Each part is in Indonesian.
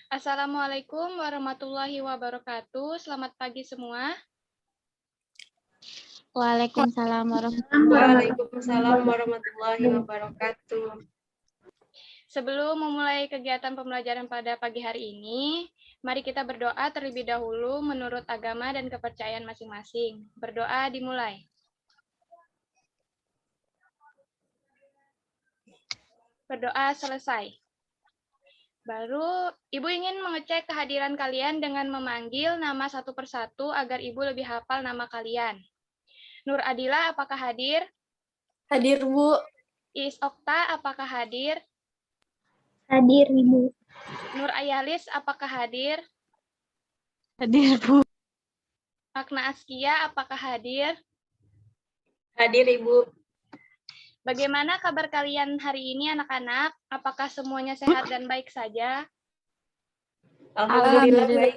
Assalamualaikum warahmatullahi wabarakatuh. Selamat pagi semua. Waalaikumsalam warahmatullahi wabarakatuh. Sebelum memulai kegiatan pembelajaran pada pagi hari ini, mari kita berdoa terlebih dahulu menurut agama dan kepercayaan masing-masing. Berdoa dimulai. Berdoa selesai. Baru, Ibu ingin mengecek kehadiran kalian dengan memanggil nama satu persatu agar Ibu lebih hafal nama kalian. Nur Adila, apakah hadir? Hadir, Bu. Is Okta, apakah hadir? Hadir, Ibu. Nur Ayalis, apakah hadir? Hadir, Bu. Makna Askia, apakah hadir? Hadir, Ibu. Bagaimana kabar kalian hari ini, anak-anak? Apakah semuanya sehat dan baik saja? Alhamdulillah baik.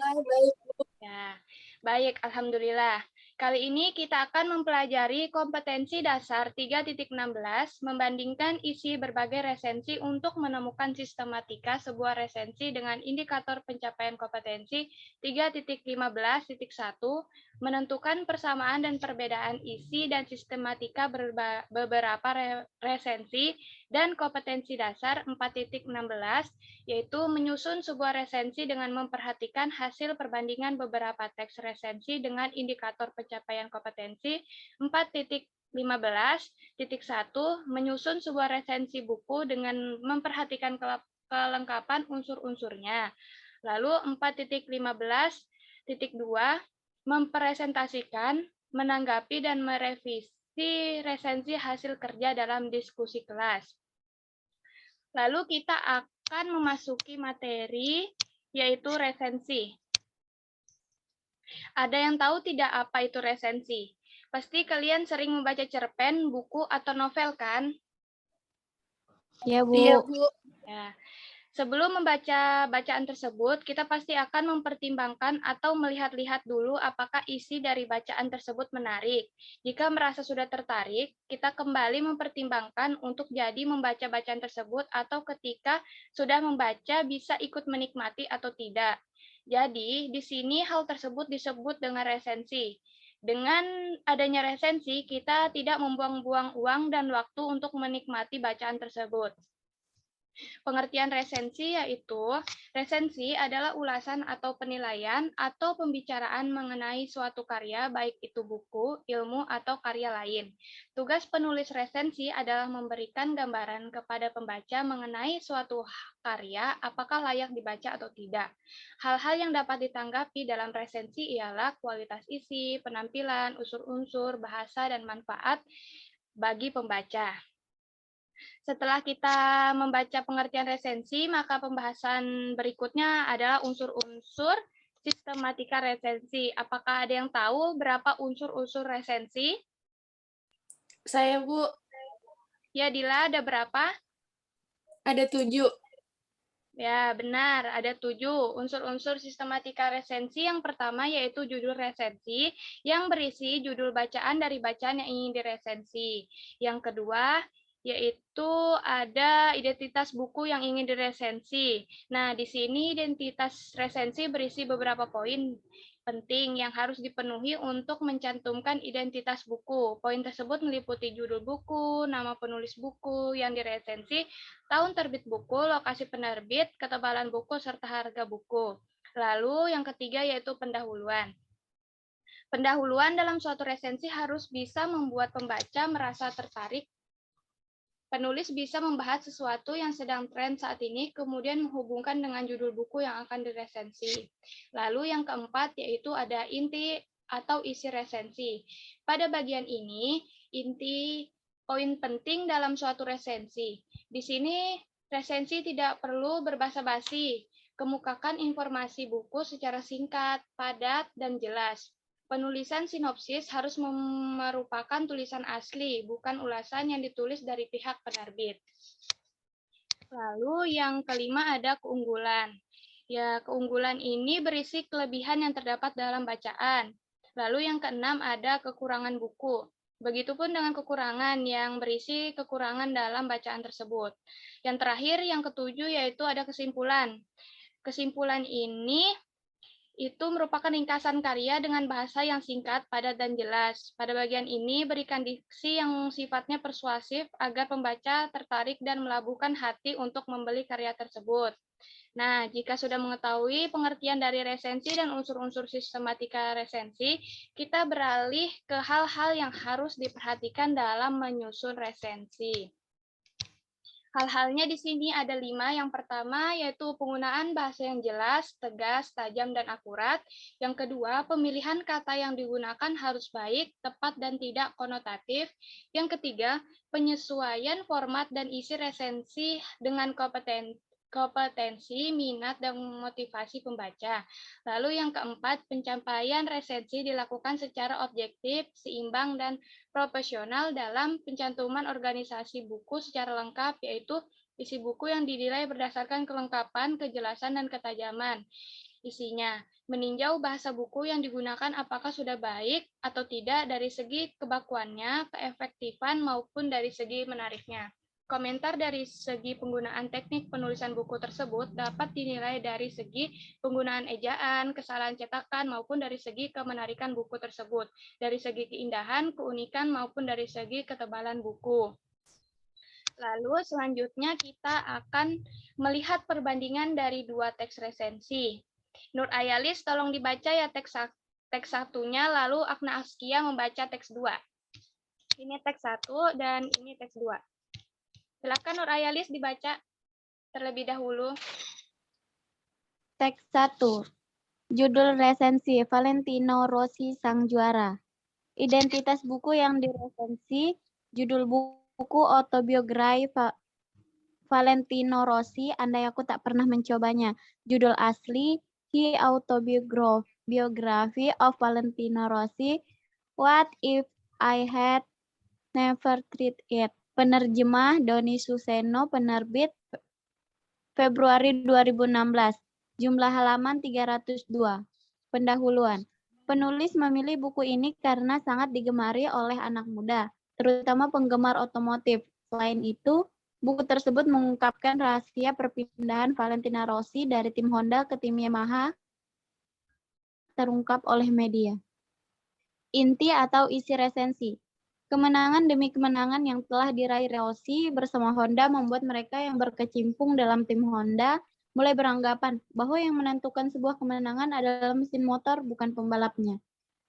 Ya, baik, alhamdulillah. Kali ini kita akan mempelajari kompetensi dasar 3.16 membandingkan isi berbagai resensi untuk menemukan sistematika sebuah resensi dengan indikator pencapaian kompetensi 3.15.1 menentukan persamaan dan perbedaan isi dan sistematika beberapa resensi dan kompetensi dasar 4.16 yaitu menyusun sebuah resensi dengan memperhatikan hasil perbandingan beberapa teks resensi dengan indikator pencapaian kompetensi 4.15.1 menyusun sebuah resensi buku dengan memperhatikan kelengkapan unsur-unsurnya. Lalu 4.15.2 mempresentasikan, menanggapi, dan merevisi resensi hasil kerja dalam diskusi kelas. Lalu kita akan memasuki materi, yaitu resensi. Ada yang tahu tidak apa itu resensi? Pasti kalian sering membaca cerpen, buku, atau novel, kan? Ya, Bu. Iya, Bu. Ya. Sebelum membaca bacaan tersebut, kita pasti akan mempertimbangkan atau melihat-lihat dulu apakah isi dari bacaan tersebut menarik. Jika merasa sudah tertarik, kita kembali mempertimbangkan untuk jadi membaca bacaan tersebut atau ketika sudah membaca bisa ikut menikmati atau tidak. Jadi, di sini hal tersebut disebut dengan resensi. Dengan adanya resensi, kita tidak membuang-buang uang dan waktu untuk menikmati bacaan tersebut. Pengertian resensi yaitu, resensi adalah ulasan atau penilaian atau pembicaraan mengenai suatu karya, baik itu buku, ilmu, atau karya lain. Tugas penulis resensi adalah memberikan gambaran kepada pembaca mengenai suatu karya, apakah layak dibaca atau tidak. Hal-hal yang dapat ditanggapi dalam resensi ialah kualitas isi, penampilan, unsur-unsur, bahasa, dan manfaat bagi pembaca. Setelah kita membaca pengertian resensi, maka pembahasan berikutnya adalah unsur-unsur sistematika resensi. Apakah ada yang tahu berapa unsur-unsur resensi? Saya, Bu. Ya, Dila, ada berapa? Ada 7. Ya, benar. Ada 7 unsur-unsur sistematika resensi. Yang pertama yaitu judul resensi, yang berisi judul bacaan dari bacaan yang ingin diresensi. Yang kedua, yaitu ada identitas buku yang ingin diresensi. Nah, di sini identitas resensi berisi beberapa poin penting yang harus dipenuhi untuk mencantumkan identitas buku. Poin tersebut meliputi judul buku, nama penulis buku yang diresensi, tahun terbit buku, lokasi penerbit, ketebalan buku, serta harga buku. Lalu yang ketiga yaitu pendahuluan. Pendahuluan dalam suatu resensi harus bisa membuat pembaca merasa tertarik. Penulis bisa membahas sesuatu yang sedang tren saat ini, kemudian menghubungkan dengan judul buku yang akan diresensi. Lalu yang keempat yaitu ada inti atau isi resensi. Pada bagian ini, inti poin penting dalam suatu resensi. Di sini, resensi tidak perlu berbasa-basi. Kemukakan informasi buku secara singkat, padat, dan jelas. Penulisan sinopsis harus merupakan tulisan asli, bukan ulasan yang ditulis dari pihak penerbit. Lalu yang kelima ada keunggulan. Ya, keunggulan ini berisi kelebihan yang terdapat dalam bacaan. Lalu yang keenam ada kekurangan buku. Begitupun dengan kekurangan yang berisi kekurangan dalam bacaan tersebut. Yang terakhir, yang ketujuh, yaitu ada kesimpulan. Kesimpulan ini itu merupakan ringkasan karya dengan bahasa yang singkat, padat, dan jelas. Pada bagian ini, berikan diksi yang sifatnya persuasif agar pembaca tertarik dan melabuhkan hati untuk membeli karya tersebut. Nah, jika sudah mengetahui pengertian dari resensi dan unsur-unsur sistematika resensi, kita beralih ke hal-hal yang harus diperhatikan dalam menyusun resensi. Hal-halnya di sini ada 5. Yang pertama yaitu penggunaan bahasa yang jelas, tegas, tajam, dan akurat. Yang kedua, pemilihan kata yang digunakan harus baik, tepat, dan tidak konotatif. Yang ketiga, penyesuaian format dan isi resensi dengan kompetensi, minat, dan motivasi pembaca. Lalu yang keempat, pencapaian resensi dilakukan secara objektif, seimbang, dan profesional dalam pencantuman organisasi buku secara lengkap, yaitu isi buku yang dinilai berdasarkan kelengkapan, kejelasan, dan ketajaman isinya. Meninjau bahasa buku yang digunakan apakah sudah baik atau tidak dari segi kebakuannya, keefektifan, maupun dari segi menariknya. Komentar dari segi penggunaan teknik penulisan buku tersebut dapat dinilai dari segi penggunaan ejaan, kesalahan cetakan, maupun dari segi kemenarikan buku tersebut, dari segi keindahan, keunikan, maupun dari segi ketebalan buku. Lalu selanjutnya kita akan melihat perbandingan dari 2 teks resensi. Nur Ayalis, tolong dibaca ya teks satunya, lalu Akna Askia membaca teks 2. Ini teks 1 dan ini teks 2. Silakan Nur Ayalis dibaca terlebih dahulu. Teks 1. Judul resensi Valentino Rossi Sang Juara. Identitas buku yang diresensi, judul buku autobiografi Valentino Rossi, andai aku tak pernah mencobanya. Judul asli, The Autobiography of Valentino Rossi, What If I Had Never Tried It. Penerjemah Doni Suseno, penerbit Februari 2016. Jumlah halaman 302. Pendahuluan. Penulis memilih buku ini karena sangat digemari oleh anak muda, terutama penggemar otomotif. Selain itu, buku tersebut mengungkapkan rahasia perpindahan Valentino Rossi dari tim Honda ke tim Yamaha terungkap oleh media. Inti atau isi resensi. Kemenangan demi kemenangan yang telah diraih Rossi bersama Honda membuat mereka yang berkecimpung dalam tim Honda mulai beranggapan bahwa yang menentukan sebuah kemenangan adalah mesin motor, bukan pembalapnya.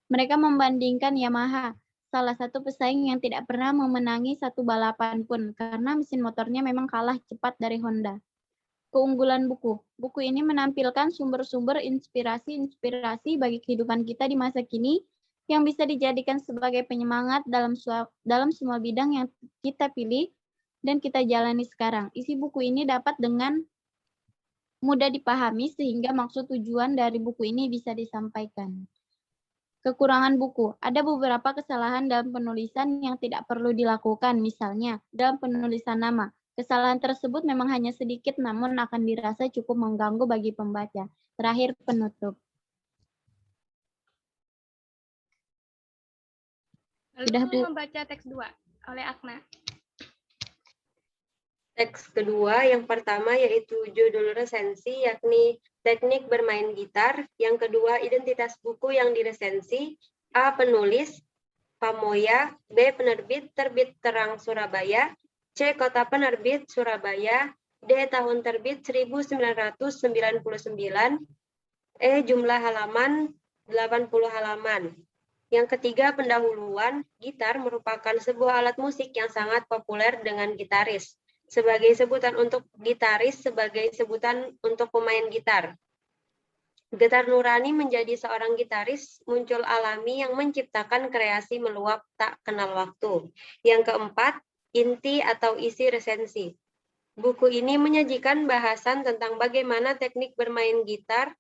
Mereka membandingkan Yamaha, salah satu pesaing yang tidak pernah memenangi satu balapan pun, karena mesin motornya memang kalah cepat dari Honda. Keunggulan buku. Buku ini menampilkan sumber-sumber inspirasi bagi kehidupan kita di masa kini, yang bisa dijadikan sebagai penyemangat dalam semua bidang yang kita pilih dan kita jalani sekarang. Isi buku ini dapat dengan mudah dipahami sehingga maksud tujuan dari buku ini bisa disampaikan. Kekurangan buku. Ada beberapa kesalahan dalam penulisan yang tidak perlu dilakukan, misalnya dalam penulisan nama. Kesalahan tersebut memang hanya sedikit namun akan dirasa cukup mengganggu bagi pembaca. Terakhir, penutup. Sudah, Bu. Membaca teks 2 oleh Akna. Teks kedua, yang pertama yaitu judul resensi, yakni teknik bermain gitar. Yang kedua, identitas buku yang diresensi. A. Penulis, Pamoya. B. Penerbit, Terbit Terang Surabaya. C. Kota penerbit, Surabaya. D. Tahun terbit 1999. E. Jumlah halaman 80 halaman. Yang ketiga, pendahuluan. Gitar merupakan sebuah alat musik yang sangat populer dengan gitaris. Sebagai sebutan untuk gitaris, sebagai sebutan untuk pemain gitar. Getar nurani menjadi seorang gitaris muncul alami yang menciptakan kreasi meluap tak kenal waktu. Yang keempat, inti atau isi resensi. Buku ini menyajikan bahasan tentang bagaimana teknik bermain gitar.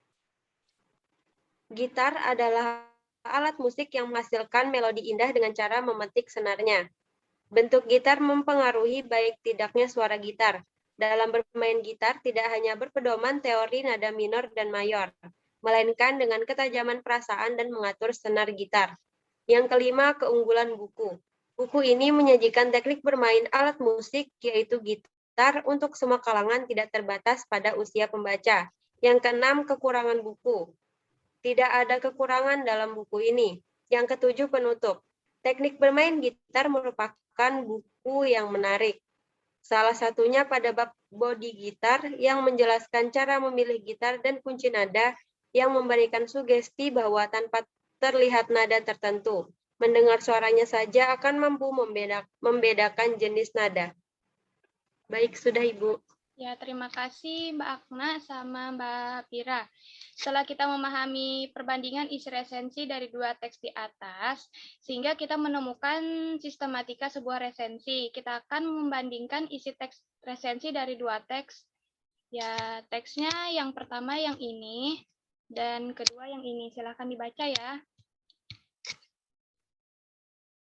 Gitar adalah alat musik yang menghasilkan melodi indah dengan cara memetik senarnya. Bentuk gitar mempengaruhi baik tidaknya suara gitar. Dalam bermain gitar tidak hanya berpedoman teori nada minor dan mayor, melainkan dengan ketajaman perasaan dan mengatur senar gitar. Yang kelima, keunggulan buku. Buku ini menyajikan teknik bermain alat musik, yaitu gitar, untuk semua kalangan, tidak terbatas pada usia pembaca. Yang keenam, kekurangan buku. Tidak ada kekurangan dalam buku ini. Yang ketujuh, penutup. Teknik bermain gitar merupakan buku yang menarik. Salah satunya pada bab bodi gitar yang menjelaskan cara memilih gitar dan kunci nada yang memberikan sugesti bahwa tanpa terlihat nada tertentu, mendengar suaranya saja akan mampu membedakan jenis nada. Baik, sudah Ibu. Ya, terima kasih Mbak Akna sama Mbak Pira. Setelah kita memahami perbandingan isi resensi dari dua teks di atas, sehingga kita menemukan sistematika sebuah resensi. Kita akan membandingkan isi teks resensi dari dua teks. Ya, teksnya yang pertama yang ini, dan kedua yang ini. Silakan dibaca ya.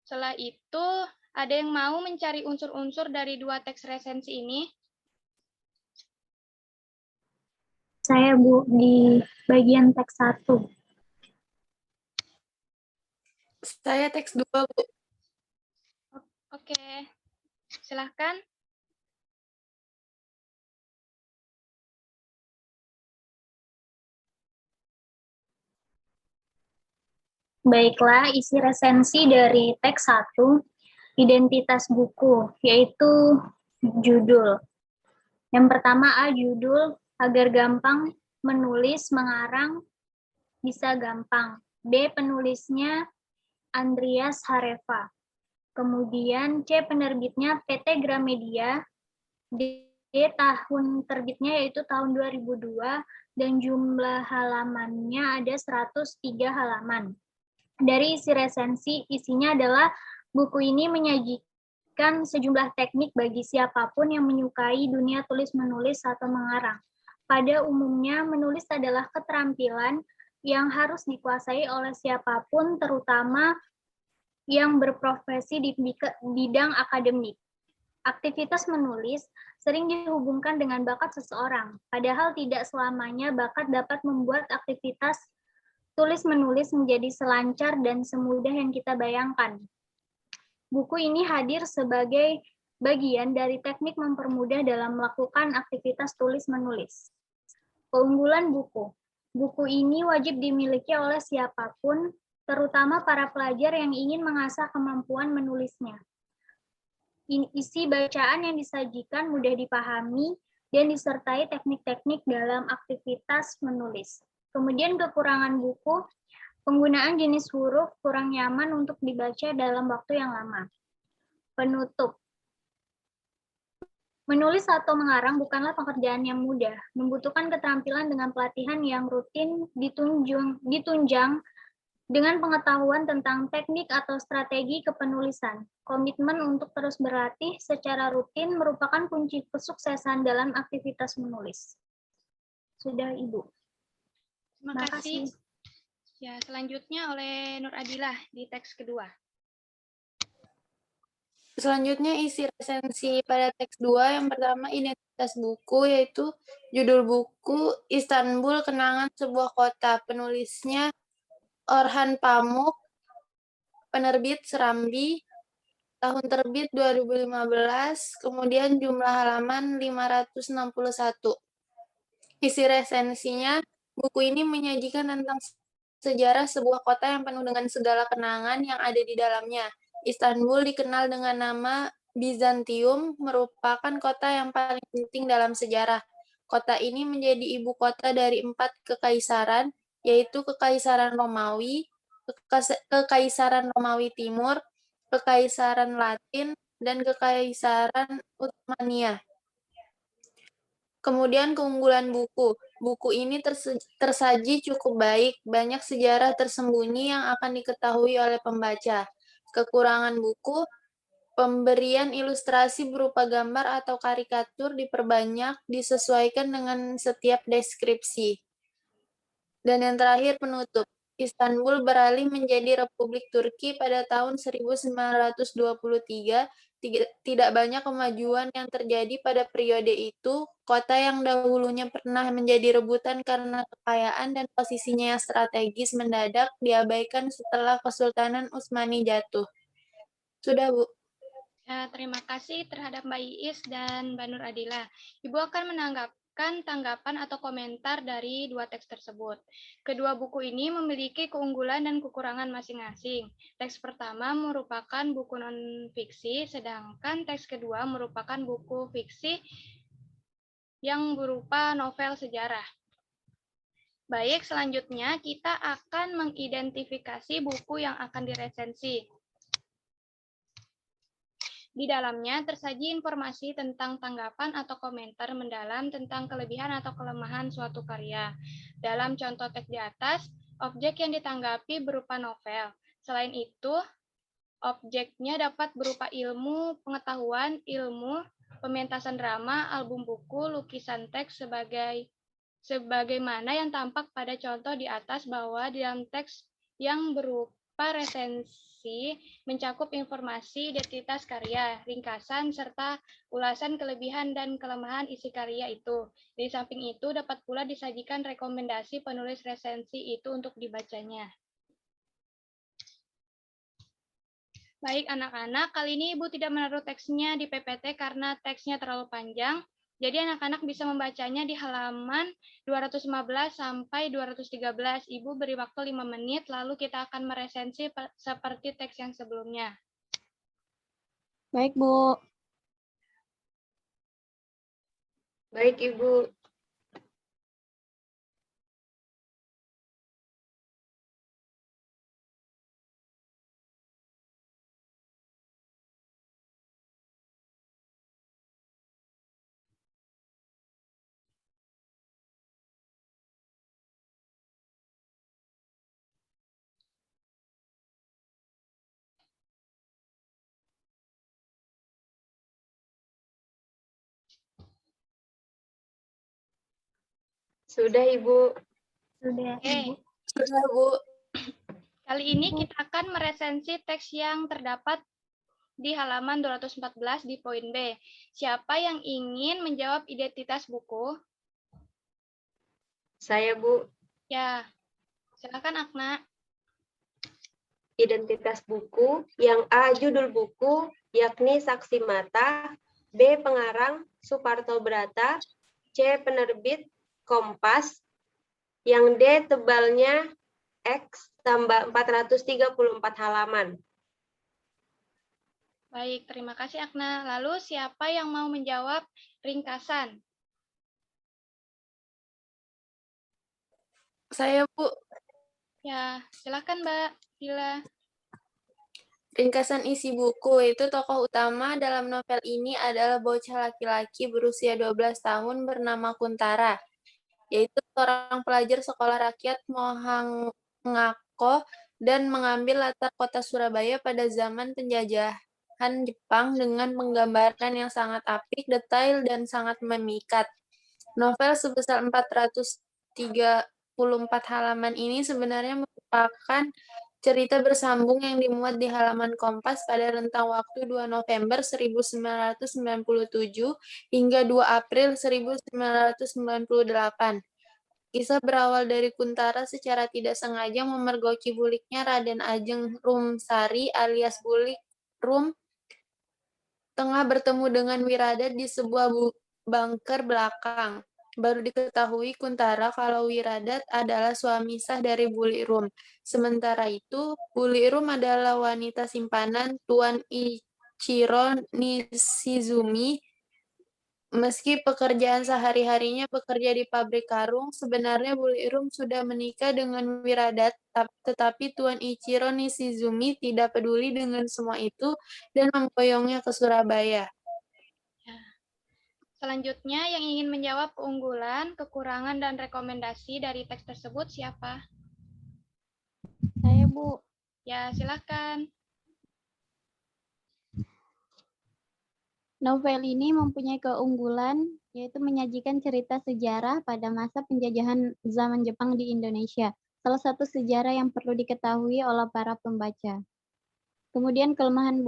Setelah itu, ada yang mau mencari unsur-unsur dari dua teks resensi ini? Saya, Bu, di bagian teks 1. Saya teks 2, Bu. Oke, silahkan. Baiklah, isi resensi dari teks 1, identitas buku, yaitu judul. Yang pertama, judul, agar gampang menulis, mengarang, bisa gampang. B, penulisnya Andreas Hareva. Kemudian C, penerbitnya PT Gramedia. D, tahun terbitnya yaitu tahun 2002, dan jumlah halamannya ada 103 halaman. Dari isi resensi, isinya adalah buku ini menyajikan sejumlah teknik bagi siapapun yang menyukai dunia tulis-menulis atau mengarang. Pada umumnya, menulis adalah keterampilan yang harus dikuasai oleh siapapun, terutama yang berprofesi di bidang akademik. Aktivitas menulis sering dihubungkan dengan bakat seseorang, padahal tidak selamanya bakat dapat membuat aktivitas tulis-menulis menjadi selancar dan semudah yang kita bayangkan. Buku ini hadir sebagai bagian dari teknik mempermudah dalam melakukan aktivitas tulis-menulis. Keunggulan buku. Buku ini wajib dimiliki oleh siapapun, terutama para pelajar yang ingin mengasah kemampuan menulisnya. Isi bacaan yang disajikan mudah dipahami dan disertai teknik-teknik dalam aktivitas menulis. Kemudian kekurangan buku, penggunaan jenis huruf kurang nyaman untuk dibaca dalam waktu yang lama. Penutup. Menulis atau mengarang bukanlah pekerjaan yang mudah, membutuhkan keterampilan dengan pelatihan yang rutin ditunjang dengan pengetahuan tentang teknik atau strategi kepenulisan. Komitmen untuk terus berlatih secara rutin merupakan kunci kesuksesan dalam aktivitas menulis. Sudah, Ibu. Terima kasih. Ya, selanjutnya oleh Nur Adilah di teks kedua. Selanjutnya isi resensi pada teks 2. Yang pertama, identitas buku, yaitu judul buku Istanbul, Kenangan Sebuah Kota. Penulisnya Orhan Pamuk, penerbit Serambi, tahun terbit 2015, kemudian jumlah halaman 561. Isi resensinya, buku ini menyajikan tentang sejarah sebuah kota yang penuh dengan segala kenangan yang ada di dalamnya. Istanbul dikenal dengan nama Bizantium, merupakan kota yang paling penting dalam sejarah. Kota ini menjadi ibu kota dari 4 kekaisaran, yaitu Kekaisaran Romawi, Kekaisaran Romawi Timur, Kekaisaran Latin, dan Kekaisaran Uthmaniyah. Kemudian keunggulan buku. Buku ini tersaji cukup baik, banyak sejarah tersembunyi yang akan diketahui oleh pembaca. Kekurangan buku, pemberian ilustrasi berupa gambar atau karikatur diperbanyak, disesuaikan dengan setiap deskripsi. Dan yang terakhir, penutup. Istanbul beralih menjadi Republik Turki pada tahun 1923. Tidak banyak kemajuan yang terjadi pada periode itu. Kota yang dahulunya pernah menjadi rebutan karena kekayaan dan posisinya yang strategis mendadak diabaikan setelah Kesultanan Utsmani jatuh. Sudah, Bu. Ya, terima kasih terhadap Mbak Iis dan Mbak Nur Adila. Ibu akan menanggapkan tanggapan atau komentar dari dua teks tersebut. Kedua buku ini memiliki keunggulan dan kekurangan masing-masing. Teks pertama merupakan buku non-fiksi, sedangkan teks kedua merupakan buku fiksi yang berupa novel sejarah. Baik, selanjutnya kita akan mengidentifikasi buku yang akan diresensi. Di dalamnya tersaji informasi tentang tanggapan atau komentar mendalam tentang kelebihan atau kelemahan suatu karya. Dalam contoh teks di atas, objek yang ditanggapi berupa novel. Selain itu, objeknya dapat berupa ilmu, pengetahuan, ilmu, pementasan drama, album buku, lukisan teks sebagaimana yang tampak pada contoh di atas bahwa dalam teks yang berupa resensi mencakup informasi identitas karya, ringkasan, serta ulasan kelebihan dan kelemahan isi karya itu. Di samping itu, dapat pula disajikan rekomendasi penulis resensi itu untuk dibacanya. Baik, anak-anak, kali ini Ibu tidak menaruh teksnya di PPT karena teksnya terlalu panjang. Jadi anak-anak bisa membacanya di halaman 215 sampai 213. Ibu beri waktu 5 menit, lalu kita akan meresensi seperti teks yang sebelumnya. Baik, Bu. Baik, Ibu. Sudah, Ibu. Sudah, Ibu. Sudah, Bu. Kali ini kita akan meresensi teks yang terdapat di halaman 214 di poin B. Siapa yang ingin menjawab identitas buku? Saya, Bu. Ya, silakan Akna. Identitas buku. Yang A, judul buku, yakni Saksi Mata. B, pengarang, Suparto Brata. C, penerbit, Kompas. Yang D, tebalnya X tambah 434 halaman. Baik, terima kasih Akna. Lalu siapa yang mau menjawab ringkasan? Saya, Bu. Ya, silakan Mbak Dila. Ringkasan isi buku itu tokoh utama dalam novel ini adalah bocah laki-laki berusia 12 tahun bernama Kuntara, yaitu seorang pelajar sekolah rakyat Mohangakoh dan mengambil latar kota Surabaya pada zaman penjajahan Jepang dengan penggambaran yang sangat apik, detail, dan sangat memikat. Novel sebesar 434 halaman ini sebenarnya merupakan cerita bersambung yang dimuat di halaman Kompas pada rentang waktu 2 November 1997 hingga 2 April 1998. Kisah berawal dari Kuntara secara tidak sengaja memergoki buliknya Raden Ajeng Rumsari alias Bulik Rum tengah bertemu dengan Wiradat di sebuah bunker belakang. Baru diketahui Kuntara kalau Wiradat adalah suami sah dari Bulik Rum. Sementara itu, Bulik Rum adalah wanita simpanan Tuan Ichiro Nishizumi. Meski pekerjaan sehari-harinya bekerja di pabrik karung, sebenarnya Bulik Rum sudah menikah dengan Wiradat, tetapi Tuan Ichiro Nishizumi tidak peduli dengan semua itu dan memboyongnya ke Surabaya. Selanjutnya, yang ingin menjawab keunggulan, kekurangan, dan rekomendasi dari teks tersebut siapa? Saya, Bu. Ya, silakan. Novel ini mempunyai keunggulan, yaitu menyajikan cerita sejarah pada masa penjajahan zaman Jepang di Indonesia. Salah satu sejarah yang perlu diketahui oleh para pembaca. Kemudian kelemahan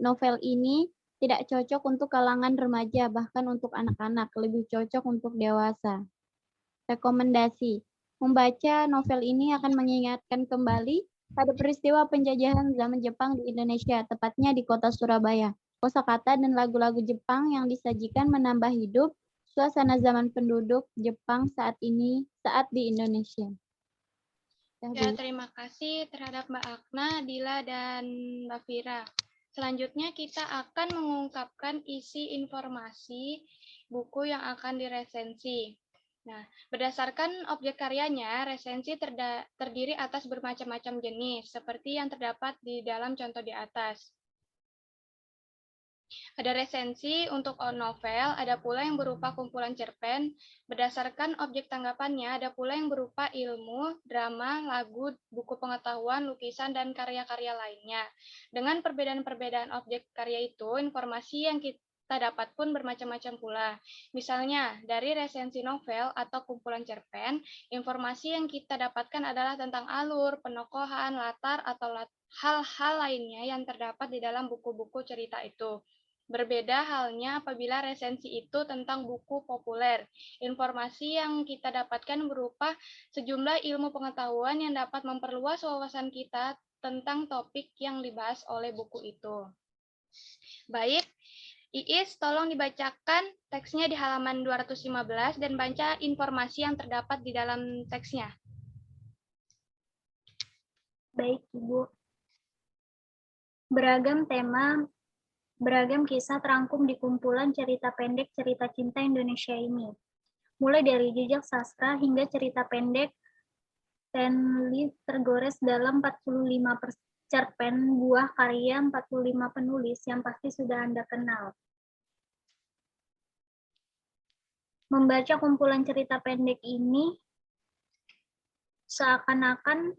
novel ini tidak cocok untuk kalangan remaja, bahkan untuk anak-anak, lebih cocok untuk dewasa. Rekomendasi. Membaca novel ini akan mengingatkan kembali Pada peristiwa penjajahan zaman Jepang di Indonesia, tepatnya di kota Surabaya, kosakata dan lagu-lagu Jepang yang disajikan menambah hidup suasana zaman penduduk Jepang saat di Indonesia. Ya, terima kasih terhadap Mbak Akna, Dila, dan Mbak Fira. Selanjutnya kita akan mengungkapkan isi informasi buku yang akan diresensi. Nah, berdasarkan objek karyanya, resensi terdiri atas bermacam-macam jenis, seperti yang terdapat di dalam contoh di atas. Ada resensi untuk novel, ada pula yang berupa kumpulan cerpen. Berdasarkan objek tanggapannya, ada pula yang berupa ilmu, drama, lagu, buku pengetahuan, lukisan, dan karya-karya lainnya. Dengan perbedaan-perbedaan objek karya itu, informasi yang kita dapat pun bermacam-macam pula. Misalnya, dari resensi novel atau kumpulan cerpen, informasi yang kita dapatkan adalah tentang alur, penokohan, latar, atau hal-hal lainnya yang terdapat di dalam buku-buku cerita itu. Berbeda halnya apabila resensi itu tentang buku populer. Informasi yang kita dapatkan berupa sejumlah ilmu pengetahuan yang dapat memperluas wawasan kita tentang topik yang dibahas oleh buku itu. Baik, Iis, tolong dibacakan teksnya di halaman 215 dan baca informasi yang terdapat di dalam teksnya. Baik, Ibu. Beragam kisah terangkum di kumpulan cerita pendek cerita cinta Indonesia ini. Mulai dari jejak sastra hingga cerita pendek Stanley tergores dalam 45 cerpen buah karya 45 penulis yang pasti sudah Anda kenal. Membaca kumpulan cerita pendek ini seakan-akan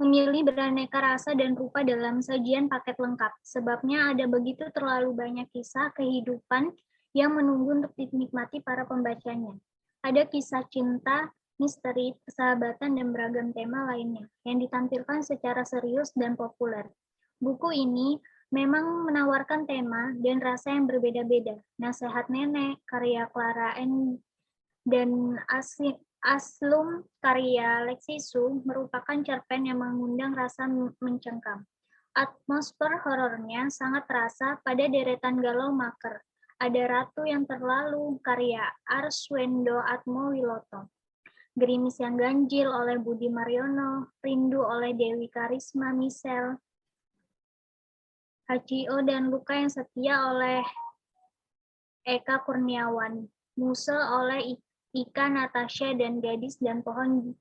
memilih beraneka rasa dan rupa dalam sajian paket lengkap. Sebabnya ada begitu terlalu banyak kisah kehidupan yang menunggu untuk dinikmati para pembacanya. Ada kisah cinta, misteri, persahabatan, dan beragam tema lainnya yang ditampilkan secara serius dan populer. Buku ini memang menawarkan tema dan rasa yang berbeda-beda. Nasihat Nenek, karya Clara N. dan Aslum karya Lexisu merupakan cerpen yang mengundang rasa mencengkam. Atmosfer horornya sangat terasa pada deretan galau maker. Ada Ratu yang Terlalu karya Arswendo Atmowiloto. Gerimis yang Ganjil oleh Budi Mariono, Rindu oleh Dewi Karisma Michelle, Hachio dan Luka yang Setia oleh Eka Kurniawan, Muse oleh Ika Natasha dan Gadis dan Pohon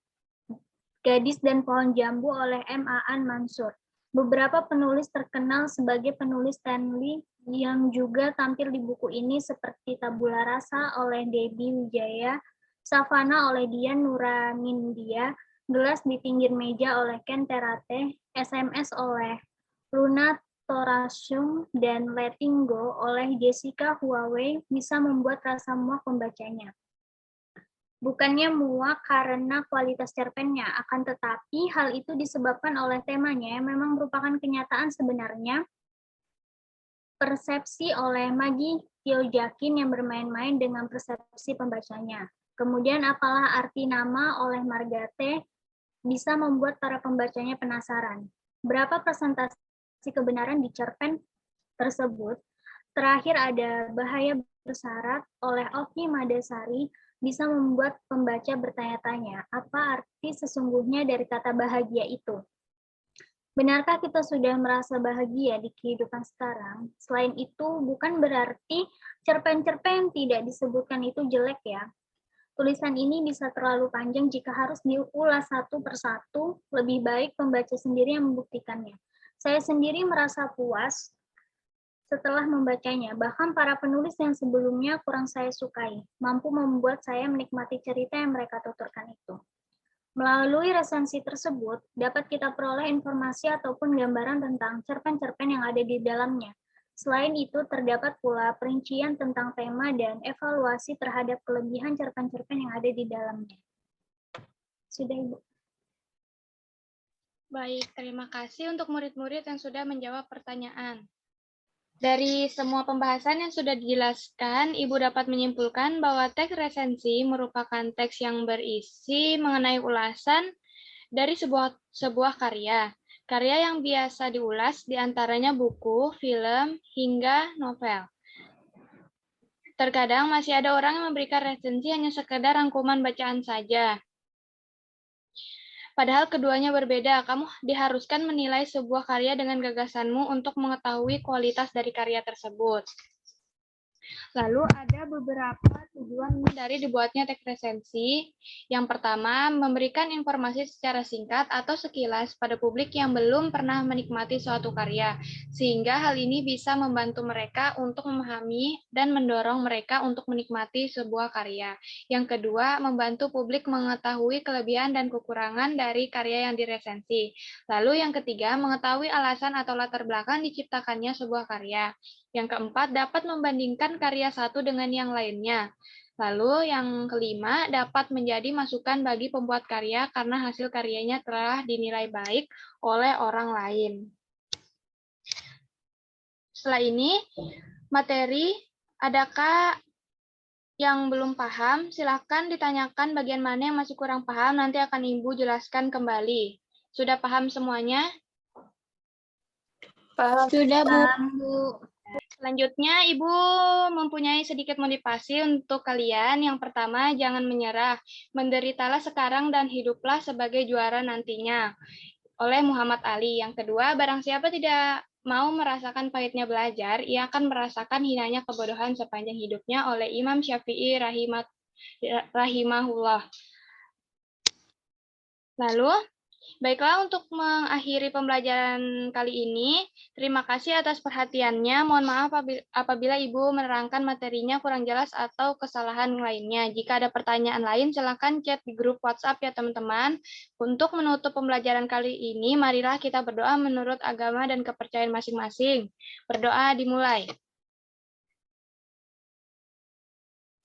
Jambu oleh M. Aan Mansur. Beberapa penulis terkenal sebagai penulis Stanley yang juga tampil di buku ini seperti Tabula Rasa oleh Debbie Wijaya, Savana oleh Dian Nuramindia, Gelas di Pinggir Meja oleh Ken Terate, SMS oleh Luna Torasung, dan Letting Go oleh Jessica Huawei bisa membuat rasa muak pembacanya. Bukannya muak karena kualitas cerpennya, akan tetapi hal itu disebabkan oleh temanya yang memang merupakan kenyataan sebenarnya, persepsi oleh Magi Tiojakin yang bermain-main dengan persepsi pembacanya. Kemudian apalah arti nama oleh Margate bisa membuat para pembacanya penasaran. Berapa presentasi kebenaran di cerpen tersebut? Terakhir ada Bahaya Bersyarat oleh Oki Madasari bisa membuat pembaca bertanya-tanya, apa arti sesungguhnya dari kata bahagia itu? Benarkah kita sudah merasa bahagia di kehidupan sekarang? Selain itu, bukan berarti cerpen-cerpen tidak disebutkan itu jelek ya. Tulisan ini bisa terlalu panjang jika harus diulas satu persatu, lebih baik pembaca sendiri yang membuktikannya. Saya sendiri merasa puas setelah membacanya, bahkan para penulis yang sebelumnya kurang saya sukai, mampu membuat saya menikmati cerita yang mereka tuturkan itu. Melalui resensi tersebut, dapat kita peroleh informasi ataupun gambaran tentang cerpen-cerpen yang ada di dalamnya. Selain itu, terdapat pula perincian tentang tema dan evaluasi terhadap kelebihan cerpen-cerpen yang ada di dalamnya. Sudah, Ibu. Baik, terima kasih untuk murid-murid yang sudah menjawab pertanyaan. Dari semua pembahasan yang sudah dijelaskan, Ibu dapat menyimpulkan bahwa teks resensi merupakan teks yang berisi mengenai ulasan dari sebuah karya. Karya yang biasa diulas diantaranya buku, film, hingga novel. Terkadang masih ada orang yang memberikan resensi hanya sekedar rangkuman bacaan saja. Padahal keduanya berbeda, kamu diharuskan menilai sebuah karya dengan gagasanmu untuk mengetahui kualitas dari karya tersebut. Lalu ada beberapa tujuan dari dibuatnya teks resensi. Yang pertama, memberikan informasi secara singkat atau sekilas pada publik yang belum pernah menikmati suatu karya, sehingga hal ini bisa membantu mereka untuk memahami dan mendorong mereka untuk menikmati sebuah karya. Yang kedua, membantu publik mengetahui kelebihan dan kekurangan dari karya yang diresensi. Lalu yang ketiga, mengetahui alasan atau latar belakang diciptakannya sebuah karya. Yang keempat, dapat membandingkan karya satu dengan yang lainnya. Lalu yang kelima, dapat menjadi masukan bagi pembuat karya karena hasil karyanya telah dinilai baik oleh orang lain. Setelah ini, materi, adakah yang belum paham? Silakan ditanyakan bagian mana yang masih kurang paham, nanti akan Ibu jelaskan kembali. Sudah paham semuanya? Paham. Sudah, Bu. Selanjutnya, Ibu mempunyai sedikit motivasi untuk kalian. Yang pertama, jangan menyerah. Menderitalah sekarang dan hiduplah sebagai juara nantinya. Oleh Muhammad Ali. Yang kedua, barang siapa tidak mau merasakan pahitnya belajar, ia akan merasakan hinanya kebodohan sepanjang hidupnya. Oleh Imam Syafi'i rahimahullah. Lalu, baiklah, untuk mengakhiri pembelajaran kali ini, terima kasih atas perhatiannya. Mohon maaf apabila Ibu menerangkan materinya kurang jelas atau kesalahan lainnya. Jika ada pertanyaan lain, silakan chat di grup WhatsApp ya teman-teman. Untuk menutup pembelajaran kali ini, marilah kita berdoa menurut agama dan kepercayaan masing-masing. Berdoa dimulai.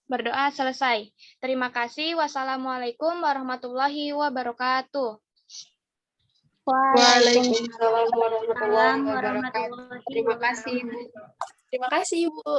Berdoa selesai. Terima kasih. Wassalamualaikum warahmatullahi wabarakatuh. Waalaikumsalam warahmatullahi Waalaikumsalam wabarakatuh. warahmatullahi Terima kasih, Bu. Terima kasih, Bu.